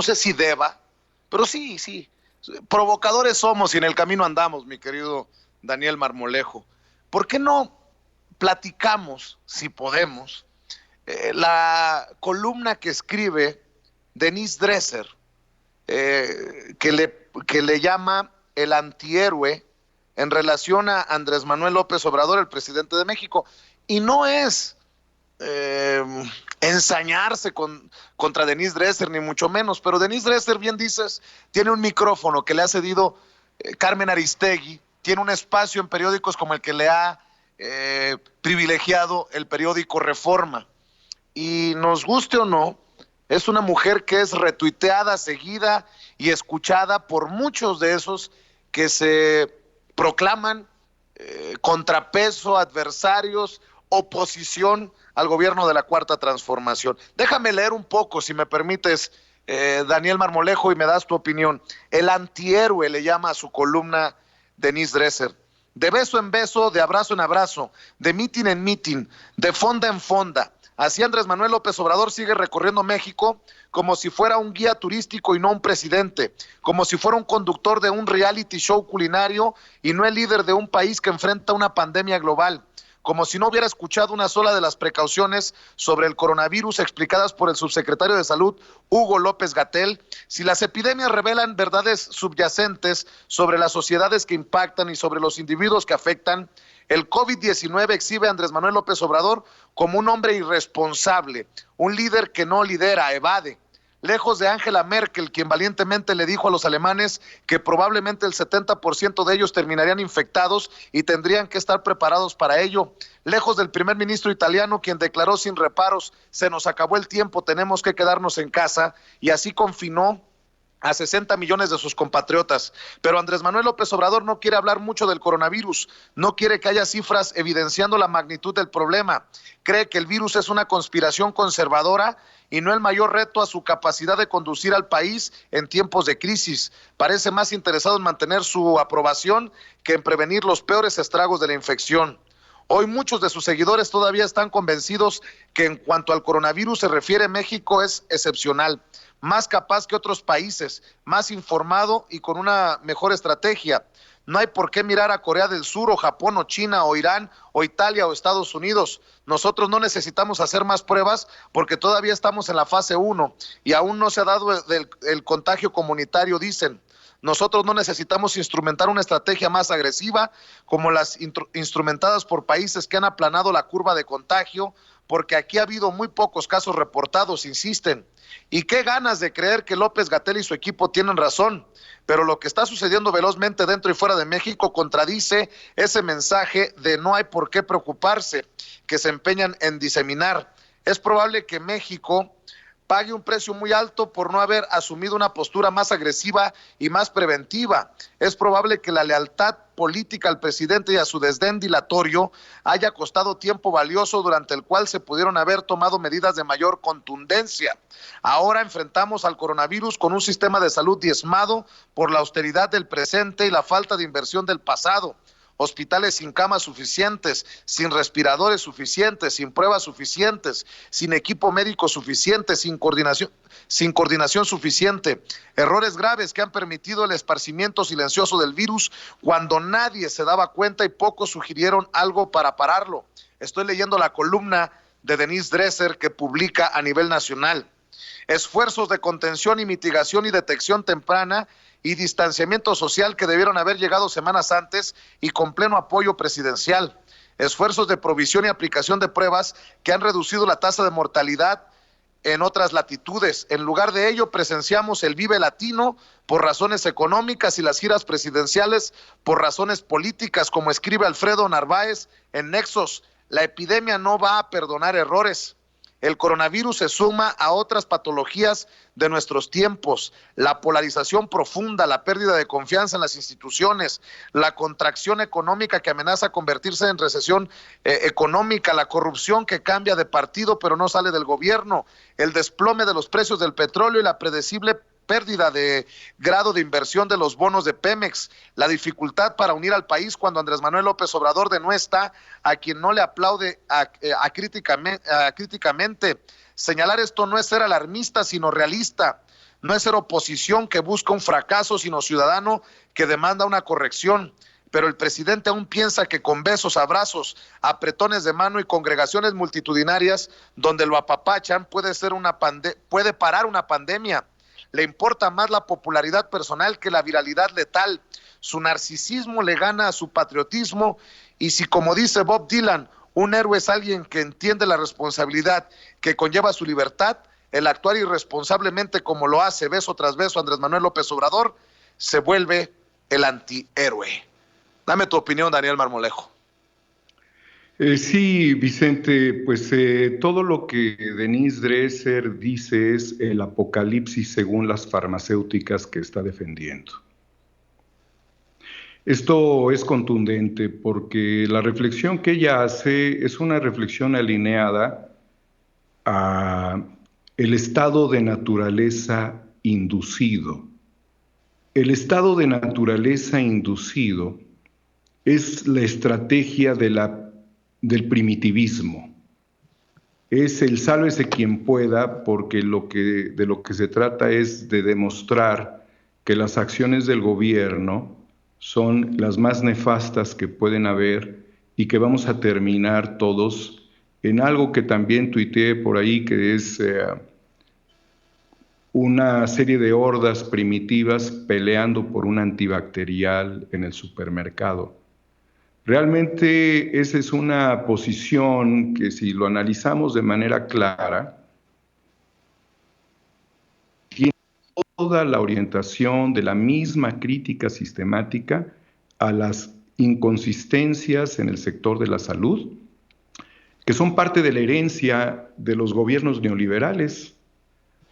no sé si deba, pero sí, provocadores somos y en el camino andamos, mi querido Daniel Marmolejo. ¿Por qué no platicamos, si podemos, la columna que escribe Denise Dresser, que le llama el antihéroe en relación a Andrés Manuel López Obrador, el presidente de México? Y no es eh, ensañarse contra Denise Dresser, ni mucho menos, pero Denise Dresser, bien dices, tiene un micrófono que le ha cedido Carmen Aristegui, tiene un espacio en periódicos como el que le ha privilegiado el periódico Reforma, y nos guste o no, es una mujer que es retuiteada, seguida y escuchada por muchos de esos que se proclaman contrapeso, adversarios, oposición al gobierno de la Cuarta Transformación. Déjame leer un poco, si me permites, Daniel Marmolejo, y me das tu opinión. El antihéroe le llama a su columna Denise Dresser. De beso en beso, de abrazo en abrazo, de mitin en mitin, de fonda en fonda. Así Andrés Manuel López Obrador sigue recorriendo México como si fuera un guía turístico y no un presidente, como si fuera un conductor de un reality show culinario y no el líder de un país que enfrenta una pandemia global, como si no hubiera escuchado una sola de las precauciones sobre el coronavirus explicadas por el subsecretario de Salud, Hugo López-Gatell. Si las epidemias revelan verdades subyacentes sobre las sociedades que impactan y sobre los individuos que afectan, el COVID-19 exhibe a Andrés Manuel López Obrador como un hombre irresponsable, un líder que no lidera, evade. Lejos de Angela Merkel, quien valientemente le dijo a los alemanes que probablemente el 70% de ellos terminarían infectados y tendrían que estar preparados para ello. Lejos del primer ministro italiano, quien declaró sin reparos: se nos acabó el tiempo, tenemos que quedarnos en casa, y así confinó a 60 millones de sus compatriotas. Pero Andrés Manuel López Obrador no quiere hablar mucho del coronavirus, no quiere que haya cifras evidenciando la magnitud del problema. Cree que el virus es una conspiración conservadora y no el mayor reto a su capacidad de conducir al país en tiempos de crisis. Parece más interesado en mantener su aprobación que en prevenir los peores estragos de la infección. Hoy muchos de sus seguidores todavía están convencidos que en cuanto al coronavirus se refiere, México es excepcional, más capaz que otros países, más informado y con una mejor estrategia. No hay por qué mirar a Corea del Sur o Japón o China o Irán o Italia o Estados Unidos. Nosotros no necesitamos hacer más pruebas porque todavía estamos en la fase 1 y aún no se ha dado el contagio comunitario, dicen. Nosotros no necesitamos instrumentar una estrategia más agresiva como las instrumentadas por países que han aplanado la curva de contagio, porque aquí ha habido muy pocos casos reportados, insisten. Y qué ganas de creer que López-Gatell y su equipo tienen razón, pero lo que está sucediendo velozmente dentro y fuera de México contradice ese mensaje de no hay por qué preocuparse, que se empeñan en diseminar. Es probable que México pague un precio muy alto por no haber asumido una postura más agresiva y más preventiva. Es probable que la lealtad política al presidente y a su desdén dilatorio haya costado tiempo valioso durante el cual se pudieron haber tomado medidas de mayor contundencia. Ahora enfrentamos al coronavirus con un sistema de salud diezmado por la austeridad del presente y la falta de inversión del pasado. Hospitales sin camas suficientes, sin respiradores suficientes, sin pruebas suficientes, sin equipo médico suficiente, sin coordinación suficiente. Errores graves que han permitido el esparcimiento silencioso del virus cuando nadie se daba cuenta y pocos sugirieron algo para pararlo. Estoy leyendo la columna de Denise Dresser que publica a nivel nacional. Esfuerzos de contención y mitigación y detección temprana y distanciamiento social que debieron haber llegado semanas antes y con pleno apoyo presidencial. Esfuerzos de provisión y aplicación de pruebas que han reducido la tasa de mortalidad en otras latitudes. En lugar de ello, presenciamos el Vive Latino por razones económicas y las giras presidenciales por razones políticas, como escribe Alfredo Narváez en Nexos. La epidemia no va a perdonar errores. El coronavirus se suma a otras patologías de nuestros tiempos: la polarización profunda, la pérdida de confianza en las instituciones, la contracción económica que amenaza convertirse en recesión económica, la corrupción que cambia de partido pero no sale del gobierno, el desplome de los precios del petróleo y la predecible pérdida de grado de inversión de los bonos de Pemex, la dificultad para unir al país cuando Andrés Manuel López Obrador denuestra a quien no le aplaude críticamente. Señalar esto no es ser alarmista, sino realista. No es ser oposición que busca un fracaso, sino ciudadano que demanda una corrección. Pero el presidente aún piensa que con besos, abrazos, apretones de mano y congregaciones multitudinarias donde lo apapachan puede parar una pandemia. Le importa más la popularidad personal que la viralidad letal. Su narcisismo le gana a su patriotismo, y si, como dice Bob Dylan, un héroe es alguien que entiende la responsabilidad que conlleva su libertad, el actuar irresponsablemente como lo hace beso tras beso Andrés Manuel López Obrador se vuelve el antihéroe. Dame tu opinión, Daniel Marmolejo. Sí, Vicente, pues todo lo que Denise Dresser dice es el apocalipsis según las farmacéuticas que está defendiendo. Esto es contundente porque la reflexión que ella hace es una reflexión alineada a el estado de naturaleza inducido. El estado de naturaleza inducido es la estrategia del primitivismo. Es el sálvese quien pueda, porque de lo que se trata es de demostrar que las acciones del gobierno son las más nefastas que pueden haber y que vamos a terminar todos en algo que también tuiteé por ahí, que es una serie de hordas primitivas peleando por un antibacterial en el supermercado. Realmente esa es una posición que, si lo analizamos de manera clara, tiene toda la orientación de la misma crítica sistemática a las inconsistencias en el sector de la salud, que son parte de la herencia de los gobiernos neoliberales.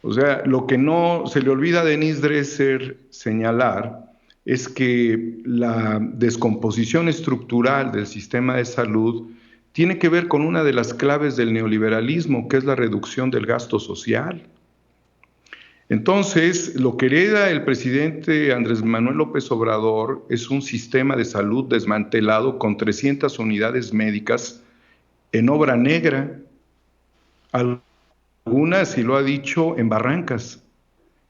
O sea, lo que no se le olvida a Denise Dresser señalar es que la descomposición estructural del sistema de salud tiene que ver con una de las claves del neoliberalismo, que es la reducción del gasto social. Entonces, lo que hereda el presidente Andrés Manuel López Obrador es un sistema de salud desmantelado con 300 unidades médicas en obra negra, algunas, y lo ha dicho, en barrancas,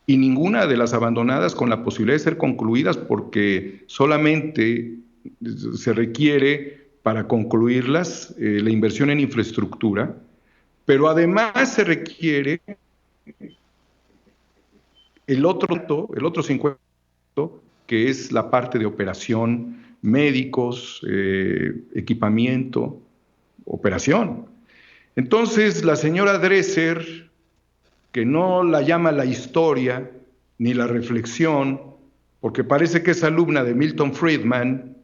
y ninguna de las abandonadas con la posibilidad de ser concluidas, porque solamente se requiere para concluirlas la inversión en infraestructura, pero además se requiere el otro 50%, que es la parte de operación, médicos, equipamiento, operación. Entonces, la señora Dresser, que no la llama la historia ni la reflexión, porque parece que es alumna de Milton Friedman,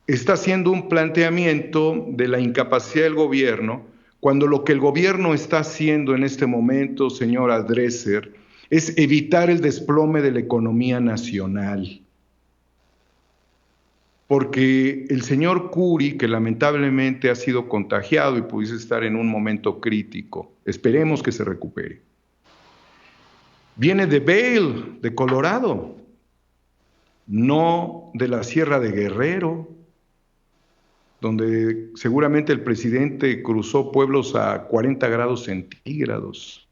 está haciendo un planteamiento de la incapacidad del gobierno, cuando lo que el gobierno está haciendo en este momento, señora Dresser, es evitar el desplome de la economía nacional. Porque el señor Curi, que lamentablemente ha sido contagiado y pudiese estar en un momento crítico, esperemos que se recupere, viene de Vail, de Colorado, no de la Sierra de Guerrero, donde seguramente el presidente cruzó pueblos a 40 grados centígrados.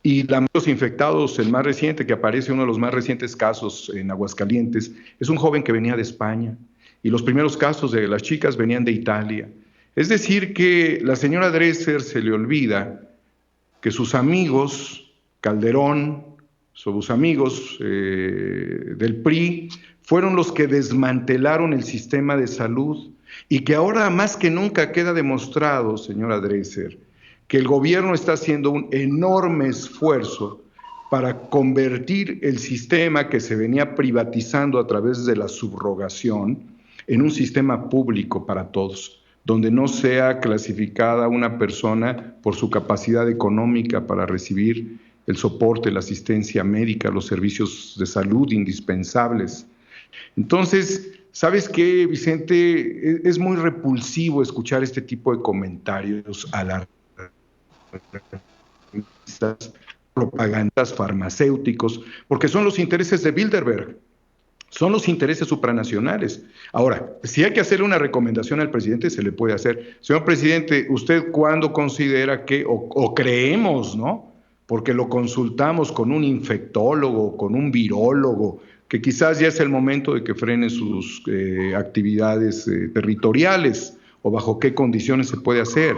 Y los infectados, el más reciente, que aparece, uno de los más recientes casos en Aguascalientes, es un joven que venía de España. Y los primeros casos de las chicas venían de Italia. Es decir, que la señora Dresser se le olvida que sus amigos, Calderón, sus amigos del PRI, fueron los que desmantelaron el sistema de salud, y que ahora más que nunca queda demostrado, señora Dresser, que el gobierno está haciendo un enorme esfuerzo para convertir el sistema que se venía privatizando a través de la subrogación en un sistema público para todos, donde no sea clasificada una persona por su capacidad económica para recibir el soporte, la asistencia médica, los servicios de salud indispensables. Entonces, ¿sabes qué, Vicente? Es muy repulsivo escuchar este tipo de comentarios alarmistas, propagandas farmacéuticos, porque son los intereses de Bilderberg, son los intereses supranacionales. Ahora, si hay que hacerle una recomendación al presidente, se le puede hacer. Señor presidente, ¿usted cuándo considera que, o creemos, ¿no?, porque lo consultamos con un infectólogo, con un virólogo, que quizás ya es el momento de que frene sus actividades territoriales, o bajo qué condiciones se puede hacer.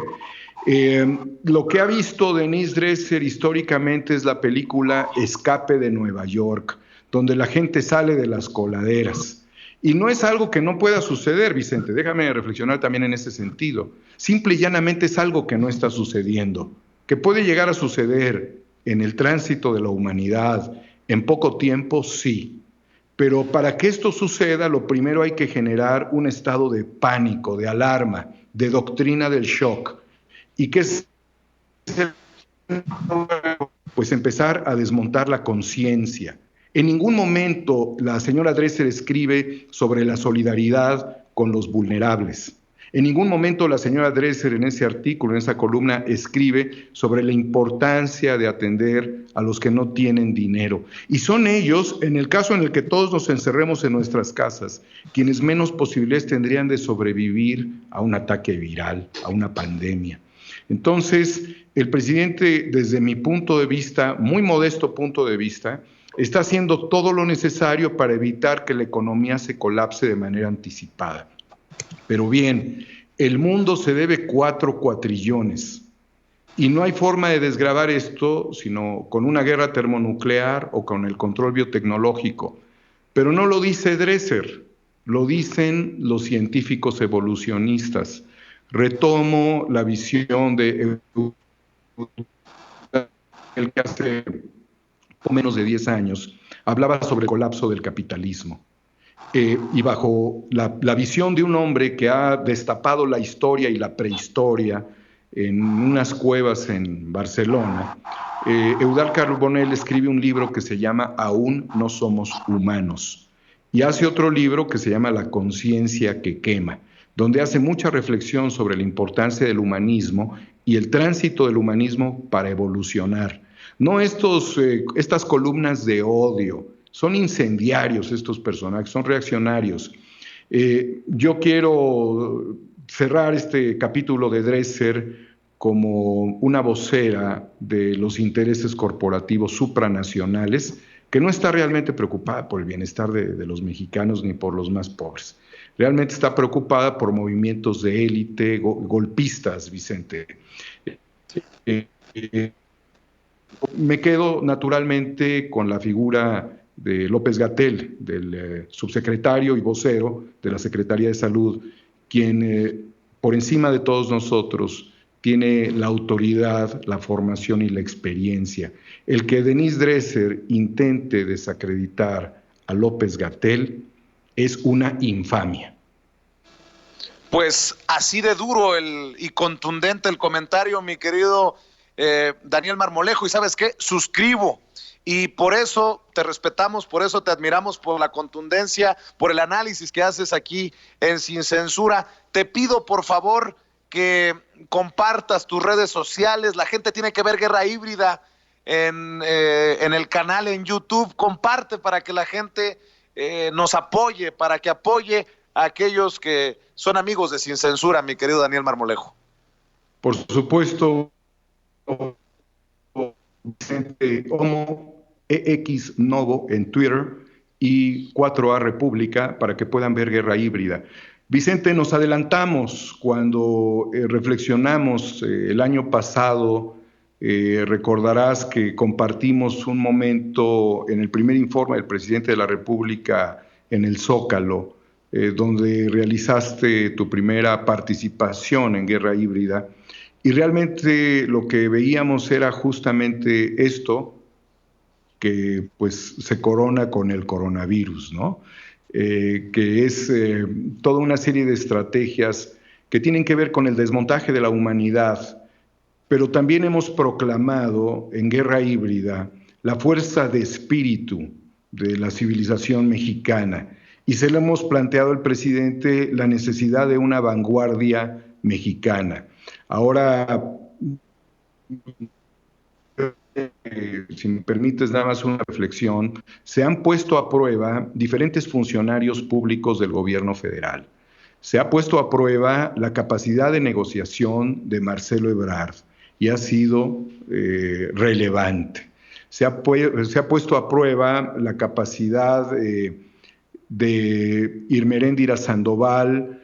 Lo que ha visto Denise Dresser históricamente es la película Escape de Nueva York, donde la gente sale de las coladeras. Y no es algo que no pueda suceder, Vicente, déjame reflexionar también en ese sentido. Simple y llanamente es algo que no está sucediendo, que puede llegar a suceder en el tránsito de la humanidad en poco tiempo, sí. Pero para que esto suceda, lo primero hay que generar un estado de pánico, de alarma, de doctrina del shock. ¿Y qué es? Pues empezar a desmontar la conciencia. En ningún momento la señora Dresser escribe sobre la solidaridad con los vulnerables. En ningún momento la señora Dresser en ese artículo, en esa columna, escribe sobre la importancia de atender a los que no tienen dinero. Y son ellos, en el caso en el que todos nos encerremos en nuestras casas, quienes menos posibilidades tendrían de sobrevivir a un ataque viral, a una pandemia. Entonces, el presidente, desde mi punto de vista, muy modesto punto de vista, está haciendo todo lo necesario para evitar que la economía se colapse de manera anticipada. Pero bien, el mundo se debe 4 cuatrillones y no hay forma de desgravar esto sino con una guerra termonuclear o con el control biotecnológico. Pero no lo dice Dresser, lo dicen los científicos evolucionistas. Retomo la visión de el que hace menos de 10 años hablaba sobre el colapso del capitalismo. Y bajo la visión de un hombre que ha destapado la historia y la prehistoria en unas cuevas en Barcelona, Eudald Carbonell escribe un libro que se llama Aún no somos humanos, y hace otro libro que se llama La conciencia que quema, donde hace mucha reflexión sobre la importancia del humanismo y el tránsito del humanismo para evolucionar. No estas columnas de odio, son incendiarios estos personajes, son reaccionarios. Yo quiero cerrar este capítulo de Dresser como una vocera de los intereses corporativos supranacionales, que no está realmente preocupada por el bienestar de los mexicanos ni por los más pobres. Realmente está preocupada por movimientos de élite, golpistas, Vicente. Me quedo naturalmente con la figura de López-Gatell, del subsecretario y vocero de la Secretaría de Salud, quien por encima de todos nosotros tiene la autoridad, la formación y la experiencia. El que Denise Dresser intente desacreditar a López-Gatell es una infamia. Pues así de duro y contundente el comentario, mi querido Daniel Marmolejo, y ¿sabes qué? Suscribo. Y por eso te respetamos, por eso te admiramos, por la contundencia, por el análisis que haces aquí en Sin Censura. Te pido, por favor, que compartas tus redes sociales. La gente tiene que ver Guerra Híbrida en el canal en YouTube. Comparte para que la gente nos apoye, para que apoye a aquellos que son amigos de Sin Censura, mi querido Daniel Marmolejo. Por supuesto, Vicente Homo, EX Novo en Twitter y 4A República para que puedan ver Guerra Híbrida. Vicente, nos adelantamos cuando reflexionamos el año pasado. Recordarás que compartimos un momento en el primer informe del presidente de la República en el Zócalo, donde realizaste tu primera participación en Guerra Híbrida. Y realmente lo que veíamos era justamente esto, que pues se corona con el coronavirus, ¿no? Que es toda una serie de estrategias que tienen que ver con el desmontaje de la humanidad, pero también hemos proclamado en Guerra Híbrida la fuerza de espíritu de la civilización mexicana, y se le hemos planteado al presidente la necesidad de una vanguardia mexicana. Ahora, si me permites nada más una reflexión, se han puesto a prueba diferentes funcionarios públicos del gobierno federal. Se ha puesto a prueba la capacidad de negociación de Marcelo Ebrard y ha sido relevante. Se ha puesto a prueba la capacidad de Irmeréndira Sandoval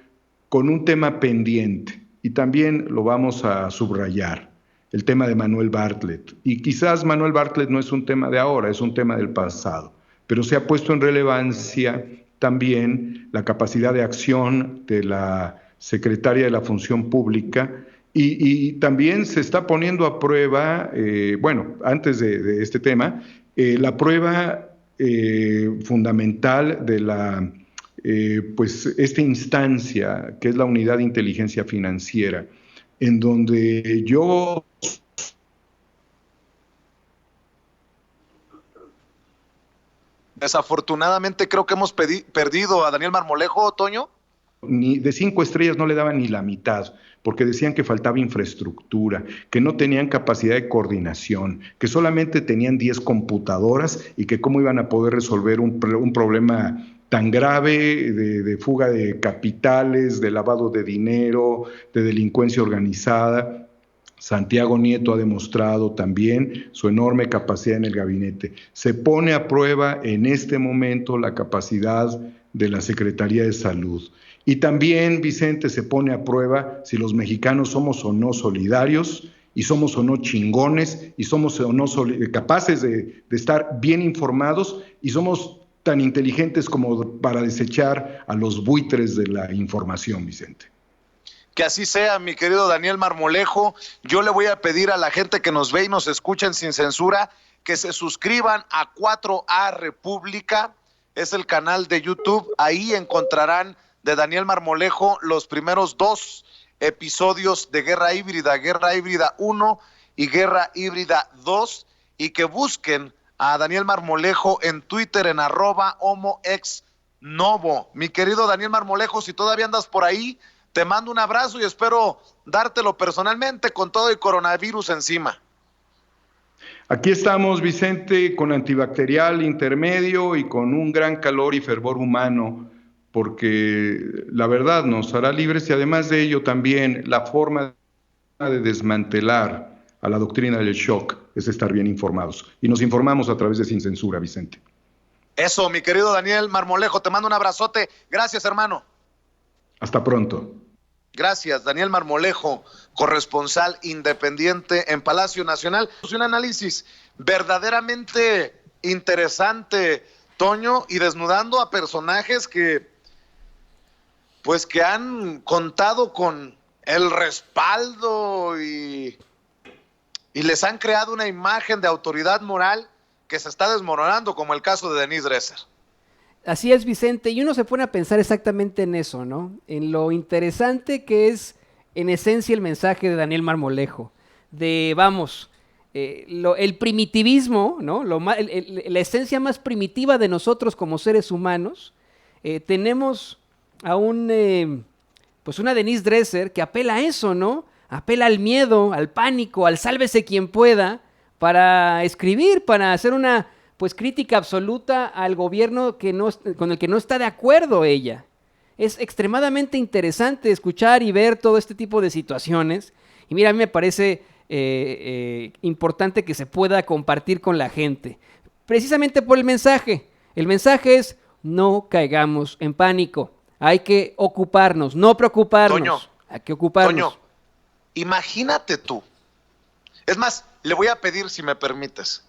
con un tema pendiente, y también lo vamos a subrayar, el tema de Manuel Bartlett. Y quizás Manuel Bartlett no es un tema de ahora, es un tema del pasado, pero se ha puesto en relevancia también la capacidad de acción de la secretaria de la Función Pública, y también se está poniendo a prueba, antes de este tema, la prueba fundamental de esta instancia, que es la Unidad de Inteligencia Financiera, en donde yo... Desafortunadamente creo que hemos perdido a Daniel Marmolejo, Toño. Ni de 5 estrellas no le daban ni la mitad, porque decían que faltaba infraestructura, que no tenían capacidad de coordinación, que solamente tenían 10 computadoras y que cómo iban a poder resolver un problema tan grave de fuga de capitales, de lavado de dinero, de delincuencia organizada. Santiago Nieto ha demostrado también su enorme capacidad en el gabinete. Se pone a prueba en este momento la capacidad de la Secretaría de Salud. Y también, Vicente, se pone a prueba si los mexicanos somos o no solidarios, y somos o no chingones, y somos o no capaces de estar bien informados, y somos tan inteligentes como para desechar a los buitres de la información, Vicente. Que así sea, mi querido Daniel Marmolejo. Yo le voy a pedir a la gente que nos ve y nos escuchen sin censura que se suscriban a 4A República, es el canal de YouTube. Ahí encontrarán de Daniel Marmolejo los primeros 2 episodios de Guerra Híbrida 1 y Guerra Híbrida 2, y que busquen a Daniel Marmolejo en Twitter en @homoexnovo. Mi querido Daniel Marmolejo, si todavía andas por ahí, te mando un abrazo y espero dártelo personalmente con todo el coronavirus encima. Aquí estamos, Vicente, con antibacterial intermedio y con un gran calor y fervor humano, porque la verdad nos hará libres, y además de ello también la forma de desmantelar a la doctrina del shock es estar bien informados. Y nos informamos a través de Sin Censura, Vicente. Eso, mi querido Daniel Marmolejo, te mando un abrazote. Gracias, hermano. Hasta pronto. Gracias, Daniel Marmolejo, corresponsal independiente en Palacio Nacional. Un análisis verdaderamente interesante, Toño, y desnudando a personajes que han contado con el respaldo y les han creado una imagen de autoridad moral que se está desmoronando, como el caso de Denise Dresser. Así es, Vicente, y uno se pone a pensar exactamente en eso, ¿no? En lo interesante que es, en esencia, el mensaje de Daniel Marmolejo, de, el primitivismo, ¿no? La esencia más primitiva de nosotros como seres humanos. Tenemos a una Denise Dresser que apela a eso, ¿no? Apela al miedo, al pánico, al sálvese quien pueda, para escribir, para hacer una crítica absoluta al gobierno con el que no está de acuerdo ella. Es extremadamente interesante escuchar y ver todo este tipo de situaciones, y mira, a mí me parece importante que se pueda compartir con la gente, precisamente por el mensaje. El mensaje es: no caigamos en pánico, hay que ocuparnos, no preocuparnos. Toño, hay que ocuparnos. Toño, imagínate tú, es más, le voy a pedir, si me permites,